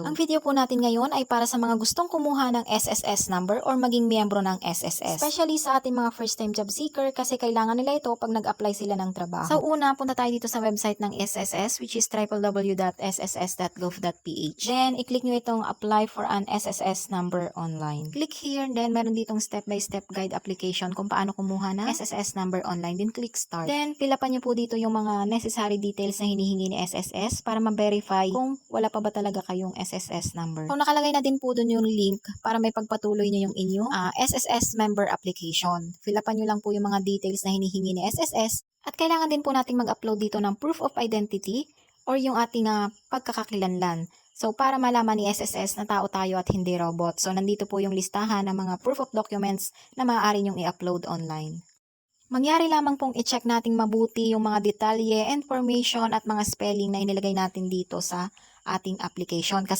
Ang video po natin ngayon ay para sa mga gustong kumuha ng SSS number or maging miyembro ng SSS. Especially sa ating mga first-time job seeker kasi kailangan nila ito pag nag-apply sila ng trabaho. So una, punta tayo dito sa website ng SSS which is www.sss.gov.ph. Then, i-click nyo itong apply for an SSS number online. Click here, then meron ditong step-by-step guide application kung paano kumuha ng SSS number online. Then, click start. Then, fill upan nyo po dito yung mga necessary details na hinihingi ni SSS para ma-verify kung wala pa ba talaga kayong SSS number. So, nakalagay na din po dun yung link para may pagpatuloy nyo yung inyong SSS member application. Fill upan nyo lang po yung mga details na hinihingi ni SSS at kailangan din po nating mag-upload dito ng proof of identity or yung ating pagkakakilanlan. So, para malaman ni SSS na tao tayo at hindi robot. So, nandito po yung listahan ng mga proof of documents na maaari nyong i-upload online. Mangyari lamang pong i-check nating mabuti yung mga detalye, information at mga spelling na inilagay natin dito sa ating application. Kasi